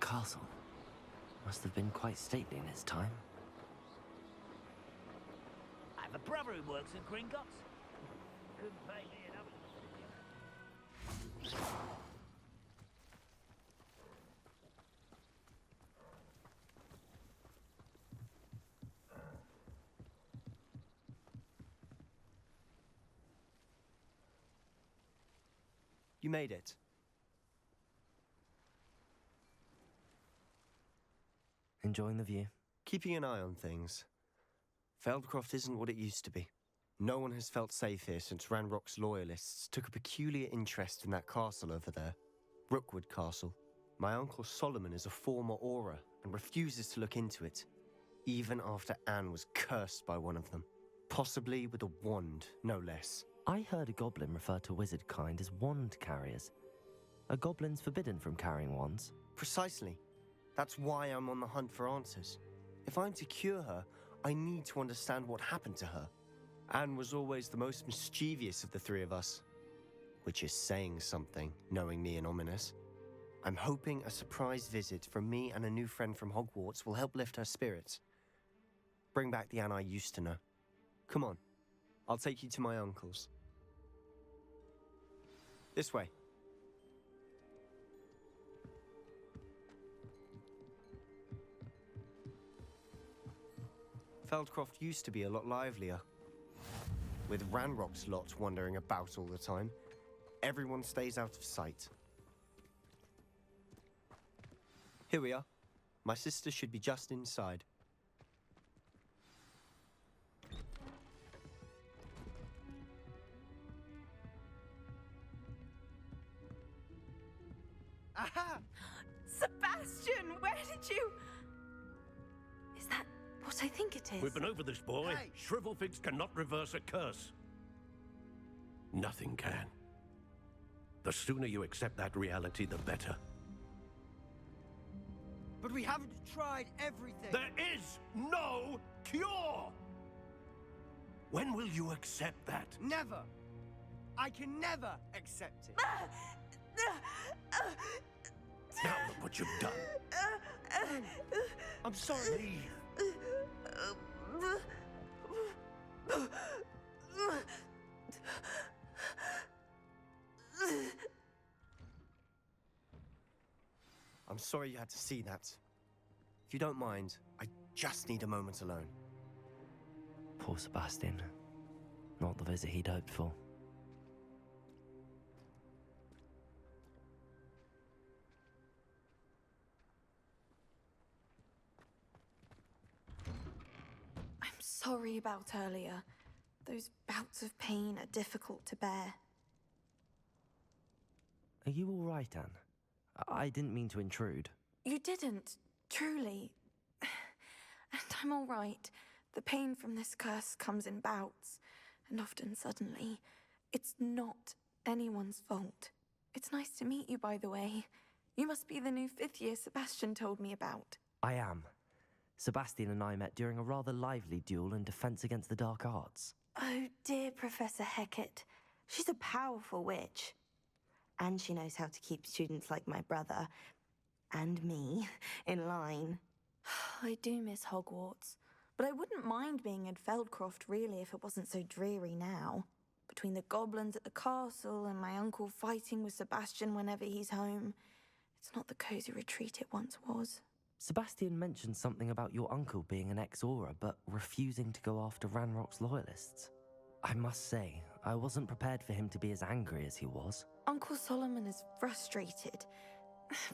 castle must have been quite stately in its time. I have a brother who works in Gringotts. Couldn't pay me enough. You made it. Enjoying the view? Keeping an eye on things. Feldcroft isn't what it used to be. No one has felt safe here since Ranrock's loyalists took a peculiar interest in that castle over there. Rookwood Castle. My uncle Solomon is a former Auror and refuses to look into it, even after Anne was cursed by one of them. Possibly with a wand, no less. I heard a goblin refer to wizard kind as wand carriers. Are goblins forbidden from carrying wands? Precisely. That's why I'm on the hunt for answers. If I'm to cure her, I need to understand what happened to her. Anne was always the most mischievous of the three of us. Which is saying something, knowing me and Ominous. I'm hoping a surprise visit from me and a new friend from Hogwarts will help lift her spirits. Bring back the Anne I used to know. Come on, I'll take you to my uncle's. This way. Feldcroft used to be a lot livelier. With Ranrock's lot wandering about all the time, everyone stays out of sight. Here we are. My sister should be just inside. Aha! Sebastian, where did you... Is that what I think it is? We've been over this, boy. Hey! Shrivelfigs cannot reverse a curse. Nothing can. The sooner you accept that reality, the better. But we haven't tried everything. There is no cure! When will you accept that? Never. I can never accept it. Now look what you've done. I'm sorry. Leave. I'm sorry you had to see that. If you don't mind, I just need a moment alone. Poor Sebastian. Not the visit he'd hoped for. I'm sorry about earlier. Those bouts of pain are difficult to bear. Are you all right, Anne? I didn't mean to intrude. You didn't, truly. And I'm all right. The pain from this curse comes in bouts, and often suddenly. It's not anyone's fault. It's nice to meet you, by the way. You must be the new fifth year Sebastian told me about. I am. Sebastian and I met during a rather lively duel in defense against the dark arts. Oh, dear Professor Hecat. She's a powerful witch. And she knows how to keep students like my brother, and me, in line. I do miss Hogwarts, but I wouldn't mind being in Feldcroft, really, if it wasn't so dreary now. Between the goblins at the castle and my uncle fighting with Sebastian whenever he's home, it's not the cozy retreat it once was. Sebastian mentioned something about your uncle being an ex-Auror, but refusing to go after Ranrock's loyalists. I must say, I wasn't prepared for him to be as angry as he was. Uncle Solomon is frustrated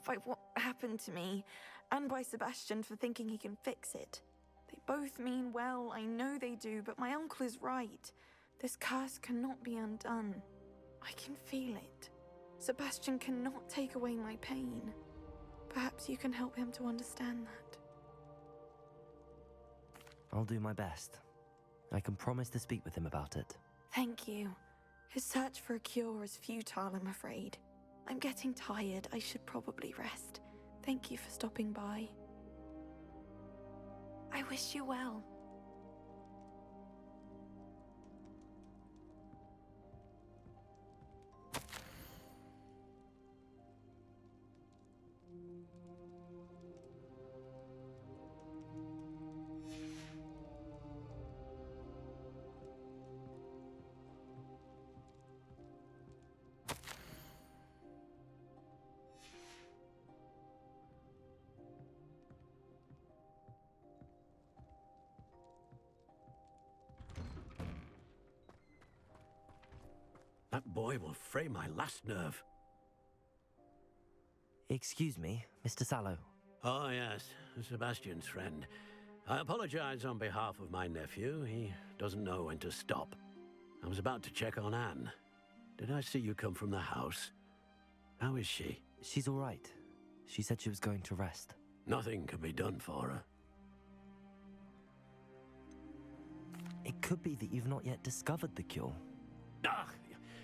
by what happened to me, and by Sebastian for thinking he can fix it. They both mean well, I know they do, but my uncle is right. This curse cannot be undone. I can feel it. Sebastian cannot take away my pain. Perhaps you can help him to understand that. I'll do my best. I can promise to speak with him about it. Thank you. His search for a cure is futile, I'm afraid. I'm getting tired. I should probably rest. Thank you for stopping by. I wish you well. That boy will fray my last nerve. Excuse me, Mr. Sallow. Oh, yes, Sebastian's friend. I apologize on behalf of my nephew. He doesn't know when to stop. I was about to check on Anne. Did I see you come from the house? How is she? She's all right. She said she was going to rest. Nothing can be done for her. It could be that you've not yet discovered the cure. Ah,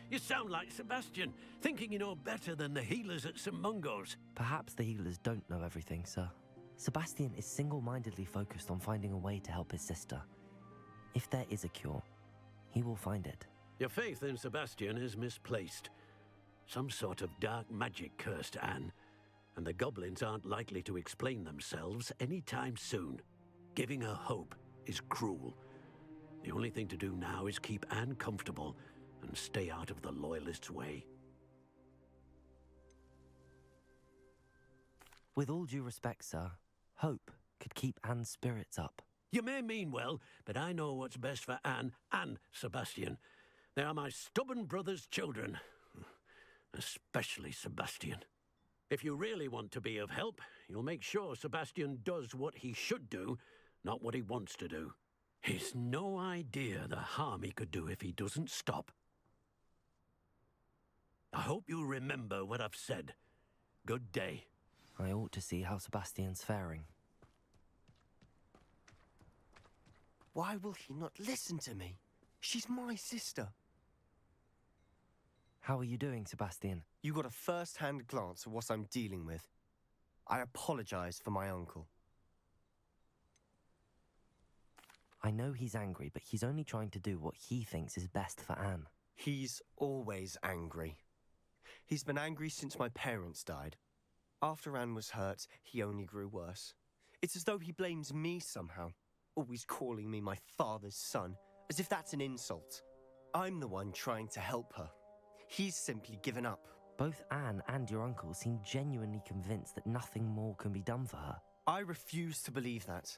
you sound like Sebastian, thinking you know better than the healers at St. Mungo's. Perhaps the healers don't know everything, sir. Sebastian is single-mindedly focused on finding a way to help his sister. If there is a cure, he will find it. Your faith in Sebastian is misplaced. Some sort of dark magic cursed Anne, and the goblins aren't likely to explain themselves anytime soon. Giving her hope is cruel. The only thing to do now is keep Anne comfortable and stay out of the Loyalists' way. With all due respect, sir, hope could keep Anne's spirits up. You may mean well, but I know what's best for Anne and Sebastian. They are my stubborn brother's children. Especially Sebastian. If you really want to be of help, you'll make sure Sebastian does what he should do, not what he wants to do. He's no idea the harm he could do if he doesn't stop. I hope you remember what I've said. Good day. I ought to see how Sebastian's faring. Why will he not listen to me? She's my sister. How are you doing, Sebastian? You got a first-hand glance at what I'm dealing with. I apologize for my uncle. I know he's angry, but he's only trying to do what he thinks is best for Anne. He's always angry. He's been angry since my parents died. After Anne was hurt, he only grew worse. It's as though he blames me somehow, always calling me my father's son, as if that's an insult. I'm the one trying to help her. He's simply given up. Both Anne and your uncle seem genuinely convinced that nothing more can be done for her. I refuse to believe that.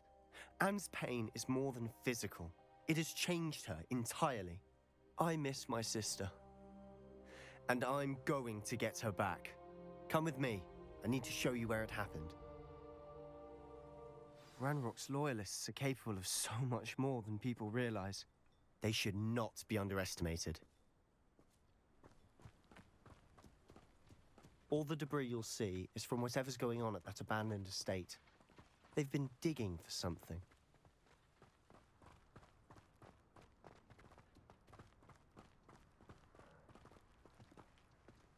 Anne's pain is more than physical. It has changed her entirely. I miss my sister. And I'm going to get her back. Come with me. I need to show you where it happened. Ranrock's loyalists are capable of so much more than people realize. They should not be underestimated. All the debris you'll see is from whatever's going on at that abandoned estate. They've been digging for something.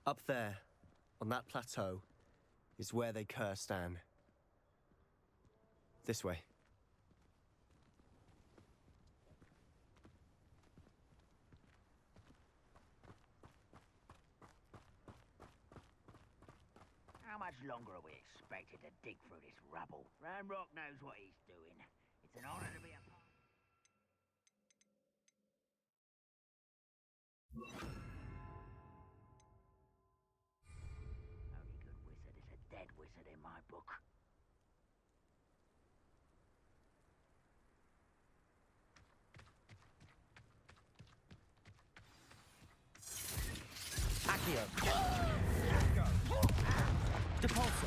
Up there, on that plateau, is where they cursed Anne. This way. How much longer are we expected to dig through this rubble? Ranrock knows what he's doing. It's an honor to be a part. Only good wizard is a dead wizard in my book. Accio! Depulso!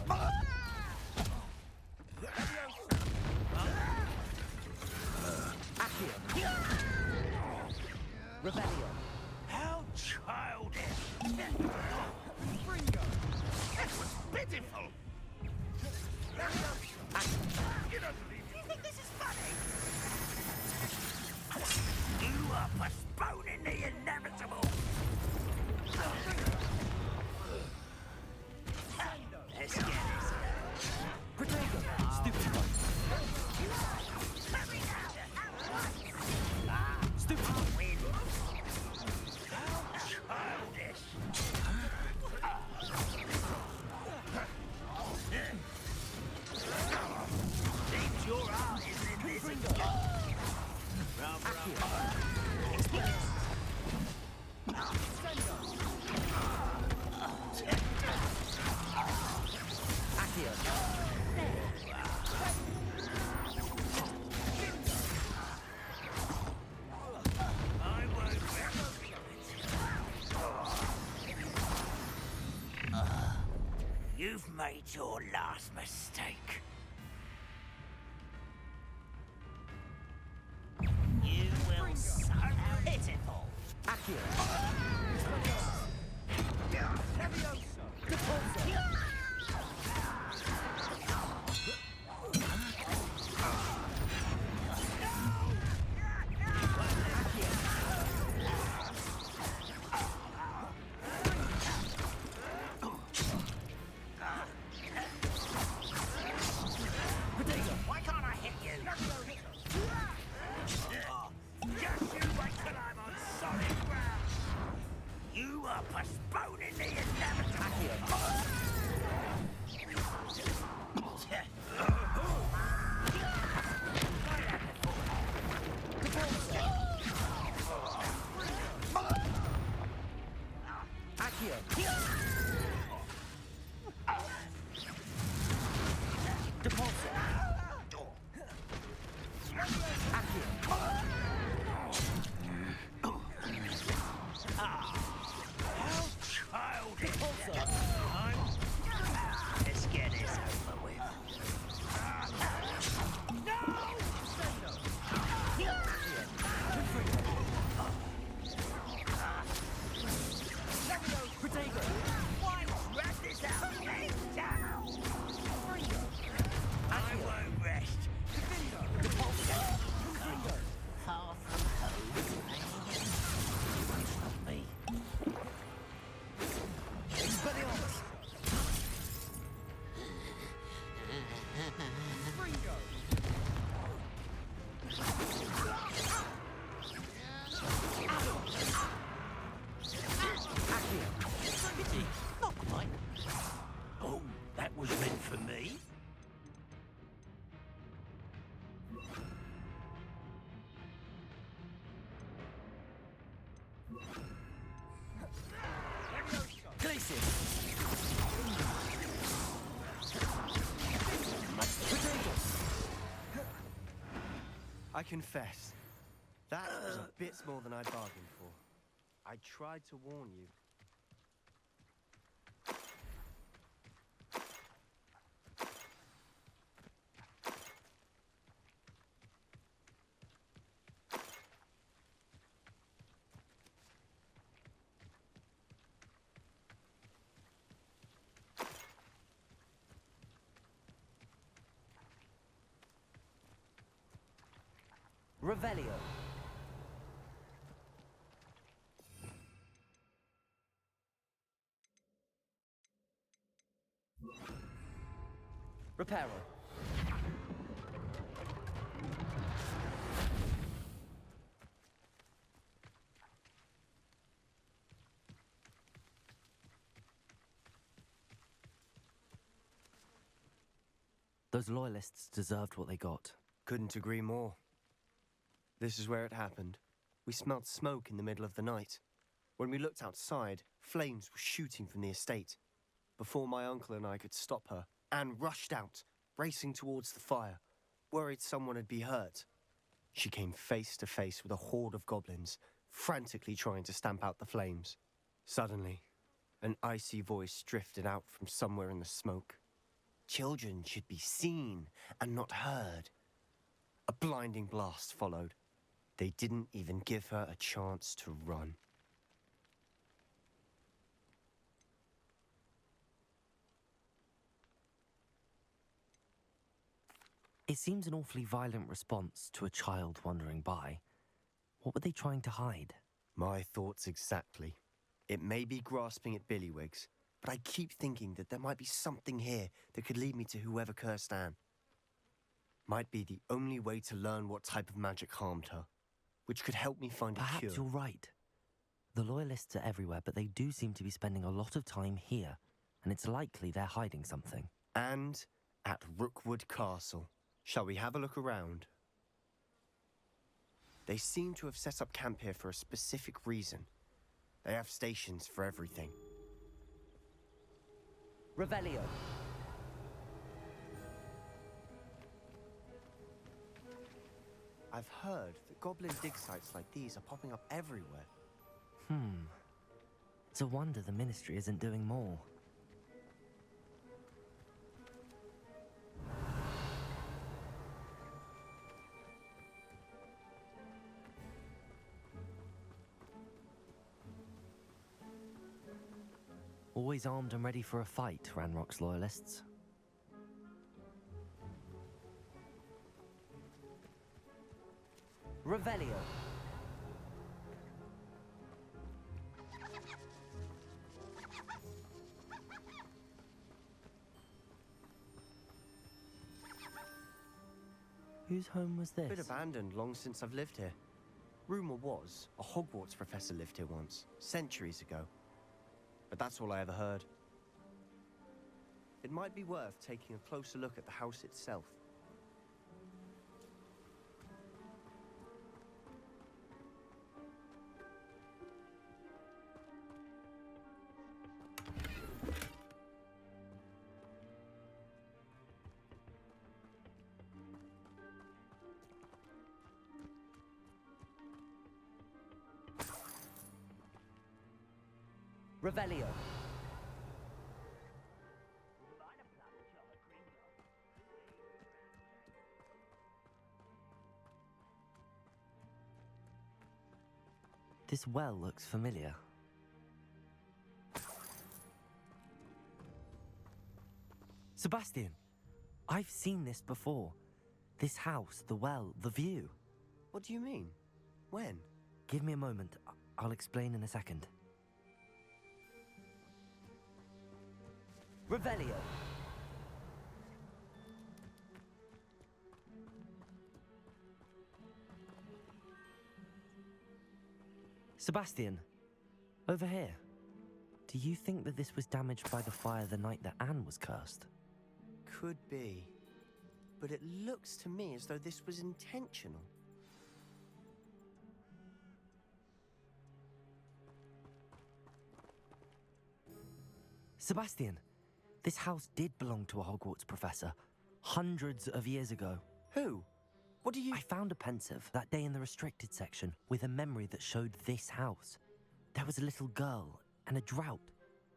Accio! Rebellion! How childish! Fringo! That was pitiful! You think this is funny? You are postponing the inevitable! Let's get this. Protego! Stupid one! Stupid one! Childish! Seems made your last mistake. You will so pitiful. Why can't I hit you? Just you wait till I'm on solid ground. You are postponing the inevitable. Let's get this over with. Why drag this out? I won't rest. Far from home. Me. Not quite. Oh, that was meant for me. I confess, that was a bit more than I bargained for. I tried to warn you. Revelio. Reparo. Those loyalists deserved what they got. Couldn't agree more. This is where it happened. We smelled smoke in the middle of the night. When we looked outside, flames were shooting from the estate. Before my uncle and I could stop her, Anne rushed out, racing towards the fire, worried someone had been hurt. She came face to face with a horde of goblins, frantically trying to stamp out the flames. Suddenly, an icy voice drifted out from somewhere in the smoke. Children should be seen and not heard. A blinding blast followed. They didn't even give her a chance to run. It seems an awfully violent response to a child wandering by. What were they trying to hide? My thoughts exactly. It may be grasping at Billywigs, but I keep thinking that there might be something here that could lead me to whoever cursed Anne. Might be the only way to learn what type of magic harmed her, which could help me find a cure. Perhaps you're right. The Loyalists are everywhere, but they do seem to be spending a lot of time here, and it's likely they're hiding something. And at Rookwood Castle. Shall we have a look around? They seem to have set up camp here for a specific reason. They have stations for everything. Revelio. I've heard that goblin dig sites like these are popping up everywhere. It's a wonder the Ministry isn't doing more. Always armed and ready for a fight, Ranrock's loyalists. Revelio. Whose home was this? Bit abandoned long since I've lived here. Rumor was, a Hogwarts professor lived here once, centuries ago. But that's all I ever heard. It might be worth taking a closer look at the house itself. Revelio. This well looks familiar. Sebastian, I've seen this before. This house, the well, the view. What do you mean? When? Give me a moment. I'll explain in a second. Revelio. Sebastian, over here. Do you think that this was damaged by the fire the night that Anne was cursed? Could be. But it looks to me as though this was intentional. Sebastian, this house did belong to a Hogwarts professor, hundreds of years ago. Who? What do you... I found a pensive that day in the restricted section with a memory that showed this house. There was a little girl and a drought.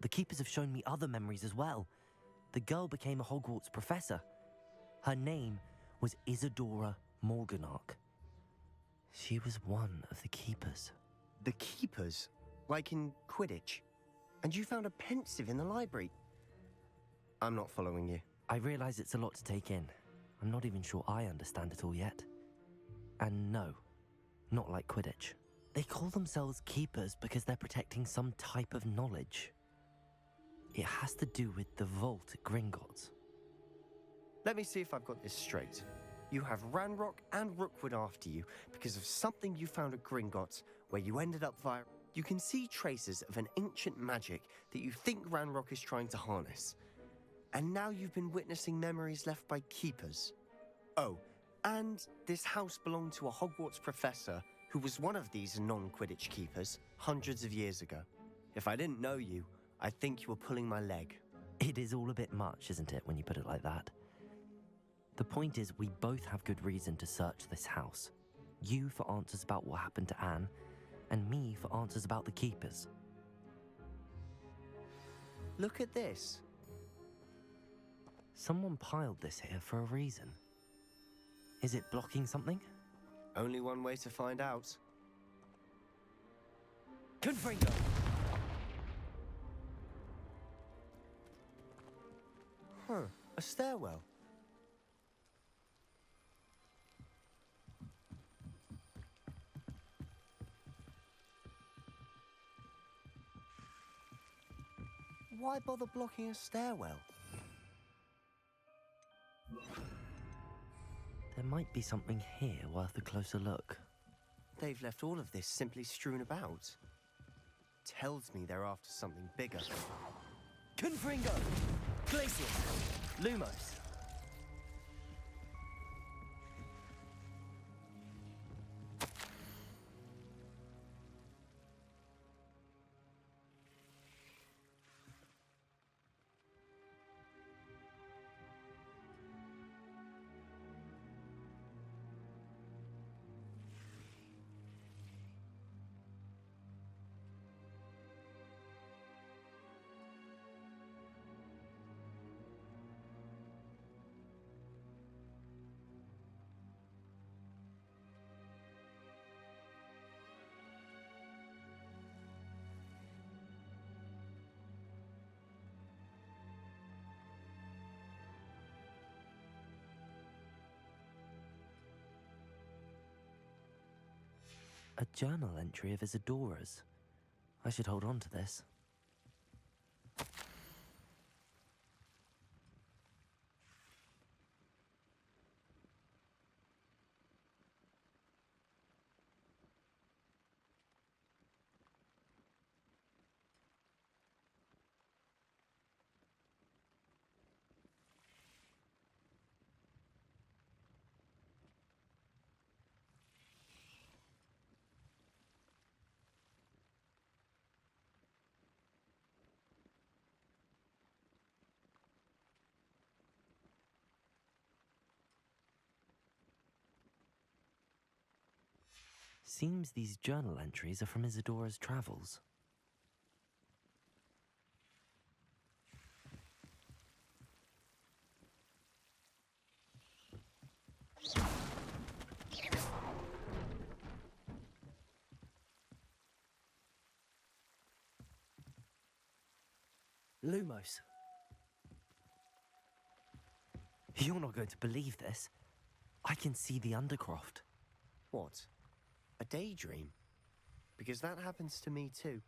The keepers have shown me other memories as well. The girl became a Hogwarts professor. Her name was Isadora Morganach. She was one of the keepers. The keepers? Like in Quidditch? And you found a pensive in the library? I'm not following you. I realize it's a lot to take in. I'm not even sure I understand it all yet. And no, not like Quidditch. They call themselves keepers because they're protecting some type of knowledge. It has to do with the vault at Gringotts. Let me see if I've got this straight. You have Ranrock and Rookwood after you because of something you found at Gringotts, where you ended up via... You can see traces of an ancient magic that you think Ranrock is trying to harness. And now you've been witnessing memories left by keepers. Oh, and this house belonged to a Hogwarts professor who was one of these non-Quidditch keepers hundreds of years ago. If I didn't know you, I'd think you were pulling my leg. It is all a bit much, isn't it, when you put it like that? The point is, we both have good reason to search this house. You for answers about what happened to Anne, and me for answers about the keepers. Look at this. Someone piled this here for a reason. Is it blocking something? Only one way to find out. Confringo! Huh, a stairwell. Why bother blocking a stairwell? There might be something here worth a closer look. They've left all of this simply strewn about. Tells me they're after something bigger. Confringo! Glacius! Lumos! A journal entry of Isadora's. I should hold on to this. Seems these journal entries are from Isadora's travels. Lumos. You're not going to believe this. I can see the Undercroft. What? A daydream? Because that happens to me too.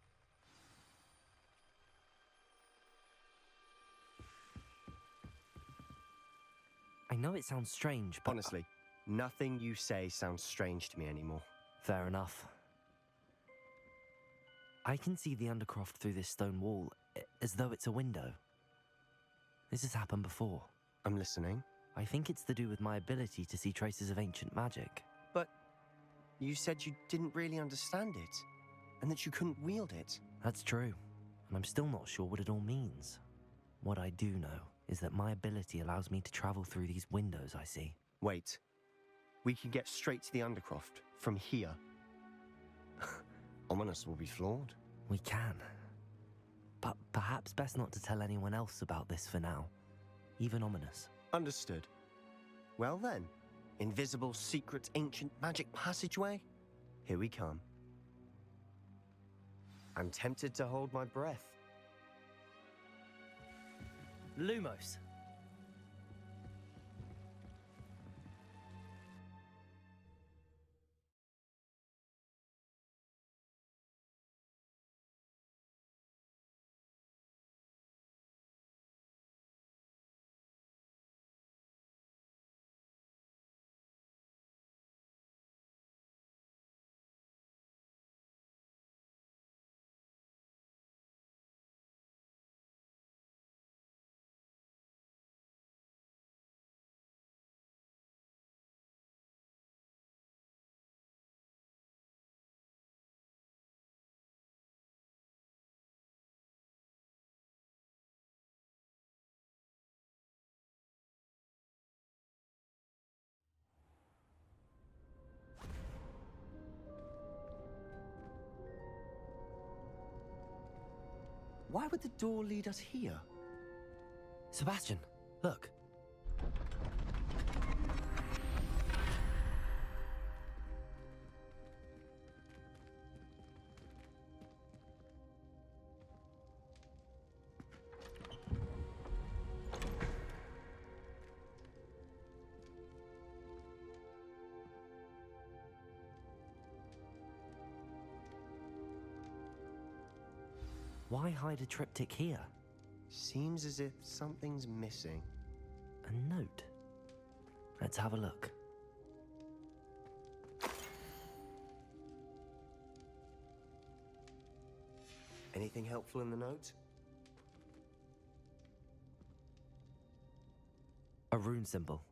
I know it sounds strange, but... Honestly, nothing you say sounds strange to me anymore. Fair enough. I can see the Undercroft through this stone wall, as though it's a window. This has happened before. I'm listening. I think it's to do with my ability to see traces of ancient magic. But you said you didn't really understand it, and that you couldn't wield it. That's true, and I'm still not sure what it all means. What I do know is that my ability allows me to travel through these windows I see. Wait. We can get straight to the Undercroft from here. Ominous will be flawed. We can. But perhaps best not to tell anyone else about this for now. Even Ominous. Understood. Well then, invisible, secret, ancient magic passageway? Here we come. I'm tempted to hold my breath. Lumos. Why would the door lead us here? Sebastian, look. Why hide a triptych here? Seems as if something's missing. A note. Let's have a look. Anything helpful in the note? A rune symbol.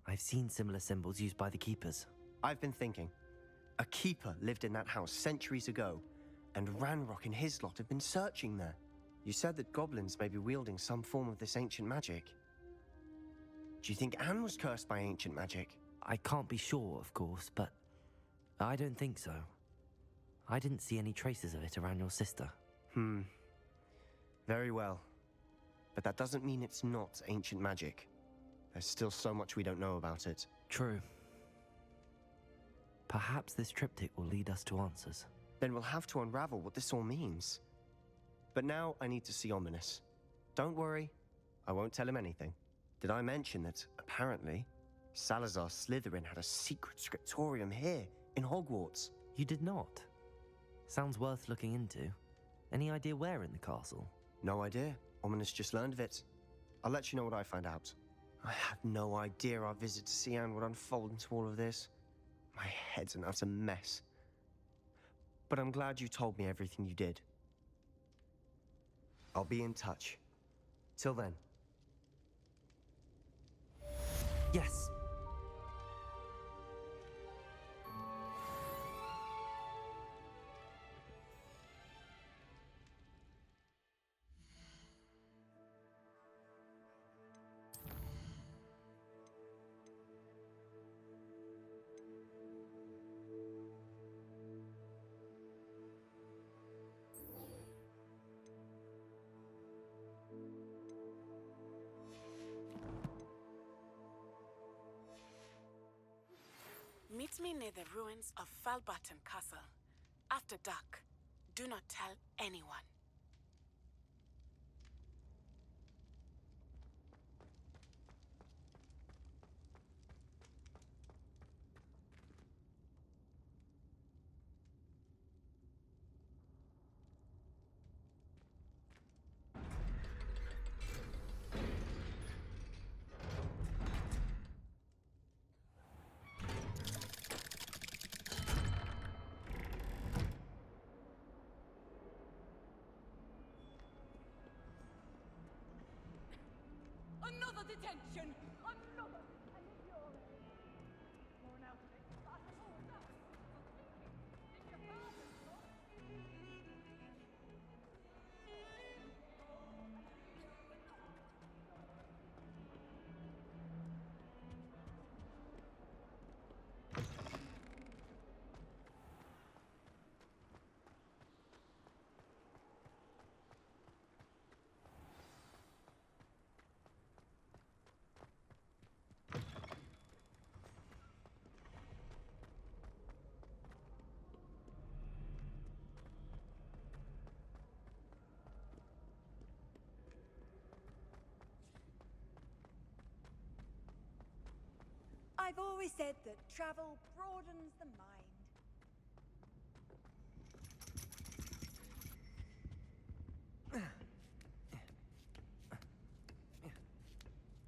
I've seen similar symbols used by the keepers. I've been thinking. A keeper lived in that house centuries ago, and Ranrock and his lot have been searching there. You said that goblins may be wielding some form of this ancient magic. Do you think Anne was cursed by ancient magic? I can't be sure, of course, but I don't think so. I didn't see any traces of it around your sister. Very well. But that doesn't mean it's not ancient magic. There's still so much we don't know about it. True. Perhaps this triptych will lead us to answers. Then we'll have to unravel what this all means. But now I need to see Ominous. Don't worry, I won't tell him anything. Did I mention that, apparently, Salazar Slytherin had a secret scriptorium here in Hogwarts? You did not? Sounds worth looking into. Any idea where in the castle? No idea. Ominous just learned of it. I'll let you know what I find out. I had no idea our visit to Cian would unfold into all of this. My head's an utter mess. But I'm glad you told me everything you did. I'll be in touch. Till then. Yes. Meet me near the ruins of Falbaton Castle. After dark. Do not tell anyone. Another detention! Another! And in your age, more now to make that all that. In your father's book. I've always said that travel broadens the mind.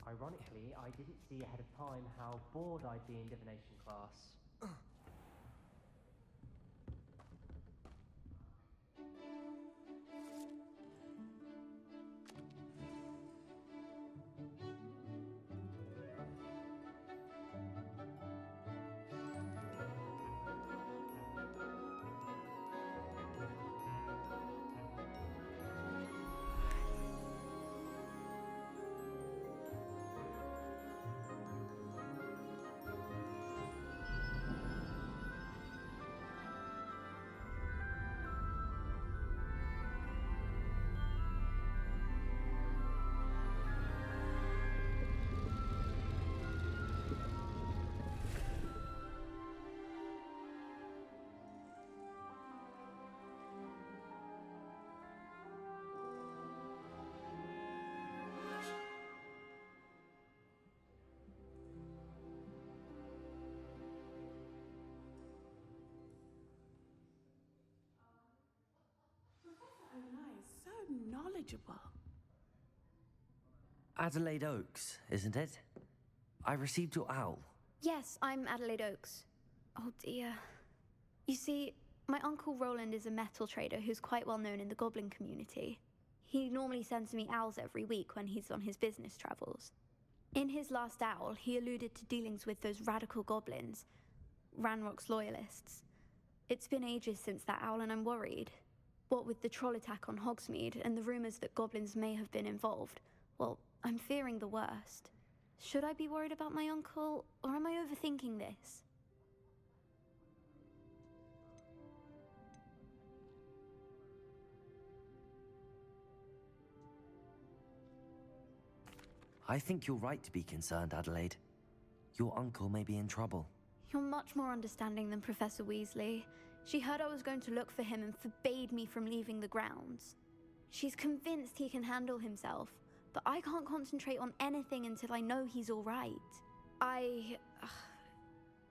Ironically, I didn't see ahead of time how bored I'd be in divination class. Knowledgeable. Adelaide Oaks, isn't it? I received your owl. Yes, I'm Adelaide Oaks. Oh dear. You see, my uncle Roland is a metal trader who's quite well known in the goblin community. He normally sends me owls every week when he's on his business travels. In his last owl, he alluded to dealings with those radical goblins, Ranrock's loyalists. It's been ages since that owl and I'm worried. What with the troll attack on Hogsmeade and the rumors that goblins may have been involved, well, I'm fearing the worst. Should I be worried about my uncle, or am I overthinking this? I think you're right to be concerned, Adelaide. Your uncle may be in trouble. You're much more understanding than Professor Weasley. She heard I was going to look for him and forbade me from leaving the grounds. She's convinced he can handle himself, but I can't concentrate on anything until I know he's all right.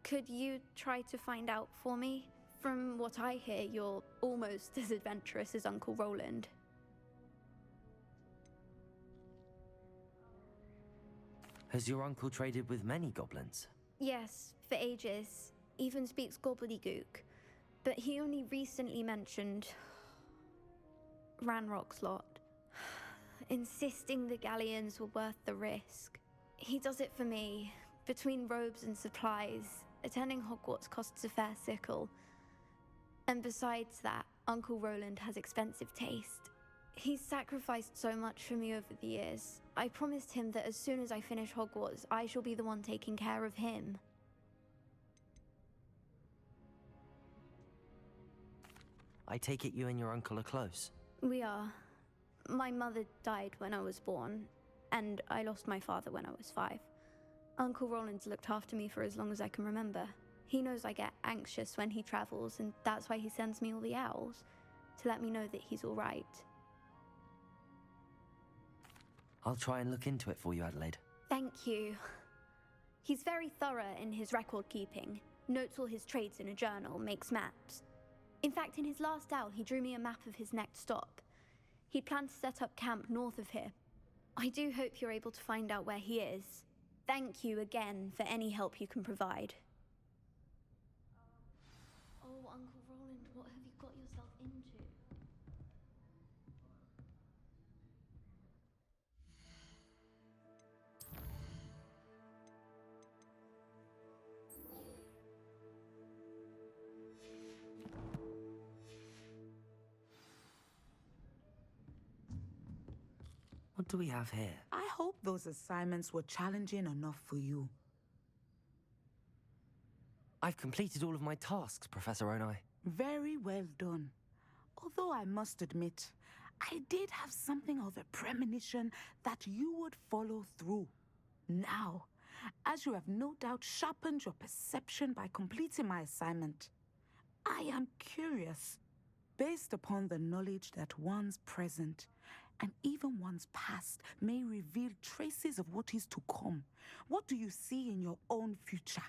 Could you try to find out for me? From what I hear, you're almost as adventurous as Uncle Roland. Has your uncle traded with many goblins? Yes, for ages. Even speaks gobbledygook. But he only recently mentioned Ranrock's lot, insisting the galleons were worth the risk. He does it for me. Between robes and supplies, attending Hogwarts costs a fair sickle. And besides that, Uncle Roland has expensive taste. He's sacrificed so much for me over the years. I promised him that as soon as I finish Hogwarts, I shall be the one taking care of him. I take it you and your uncle are close. We are. My mother died when I was born, and I lost my father when I was 5. Uncle Roland's looked after me for as long as I can remember. He knows I get anxious when he travels, and that's why he sends me all the owls, to let me know that he's all right. I'll try and look into it for you, Adelaide. Thank you. He's very thorough in his record keeping, notes all his trades in a journal, makes maps. In fact, in his last owl, he drew me a map of his next stop. He'd planned to set up camp north of here. I do hope you're able to find out where he is. Thank you again for any help you can provide. Oh, Uncle Roland, what have you got yourself into? What do we have here? I hope those assignments were challenging enough for you. I've completed all of my tasks, Professor Onai. Very well done. Although I must admit, I did have something of a premonition that you would follow through. Now, as you have no doubt sharpened your perception by completing my assignment, I am curious, based upon the knowledge that one's present and even one's past may reveal traces of what is to come. What do you see in your own future?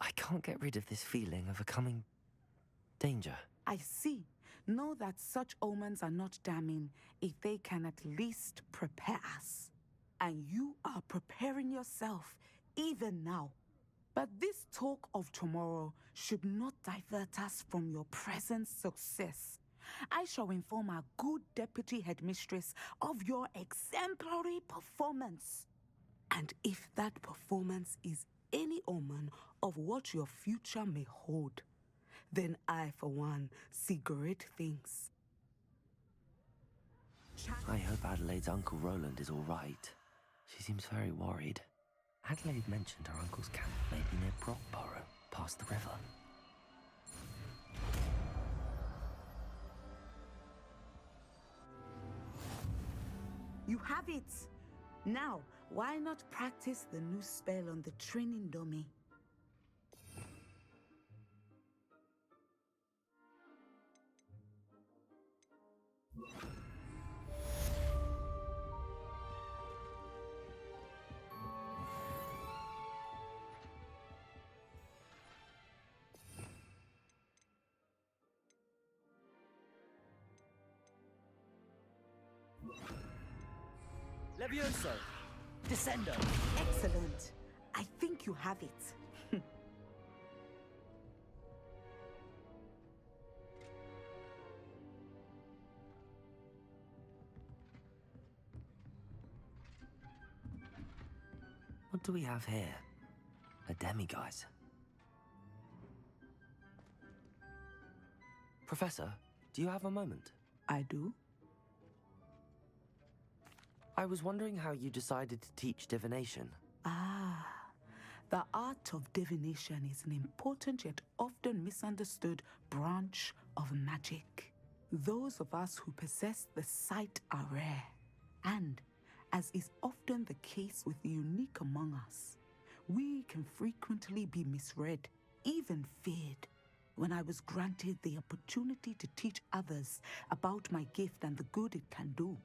I can't get rid of this feeling of a coming danger. I see. Know that such omens are not damning if they can at least prepare us. And you are preparing yourself, even now. But this talk of tomorrow should not divert us from your present success. I shall inform our good deputy headmistress of your exemplary performance. And if that performance is any omen of what your future may hold, then I, for one, see great things. I hope Adelaide's Uncle Roland is all right. She seems very worried. Adelaide mentioned her uncle's camp may be near Brockborough, past the river. You have it! Now, why not practice the new spell on the training dummy? Levioso! Desendo! Excellent. I think you have it. What do we have here? A demiguise. Professor, do you have a moment? I do. I was wondering how you decided to teach divination. Ah, the art of divination is an important yet often misunderstood branch of magic. Those of us who possess the sight are rare. And, as is often the case with the unique among us, we can frequently be misread, even feared. When I was granted the opportunity to teach others about my gift and the good it can do,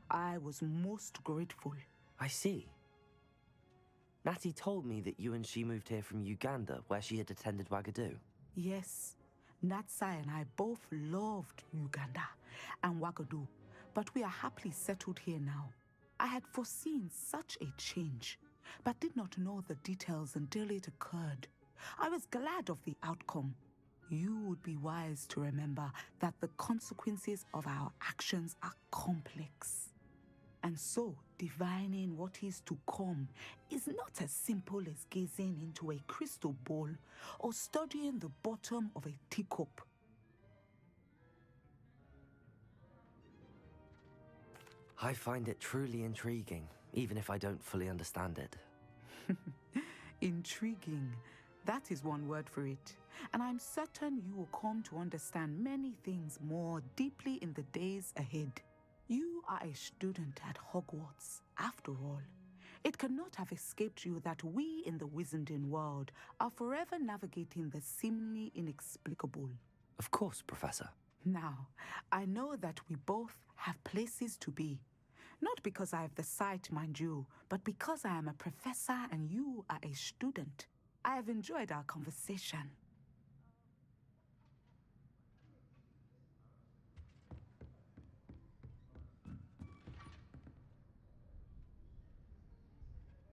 I was most grateful. I see. Natty told me that you and she moved here from Uganda, where she had attended Wagadu. Yes, Natsai and I both loved Uganda and Wagadu, but we are happily settled here now. I had foreseen such a change, but did not know the details until it occurred. I was glad of the outcome. You would be wise to remember that the consequences of our actions are complex. And so, divining what is to come is not as simple as gazing into a crystal ball or studying the bottom of a teacup. I find it truly intriguing, even if I don't fully understand it. Intriguing. That is one word for it. And I'm certain you will come to understand many things more deeply in the days ahead. You are a student at Hogwarts, after all. It cannot have escaped you that we in the wizarding world are forever navigating the seemingly inexplicable. Of course, Professor. Now, I know that we both have places to be. Not because I have the sight, mind you, but because I am a professor and you are a student. I have enjoyed our conversation.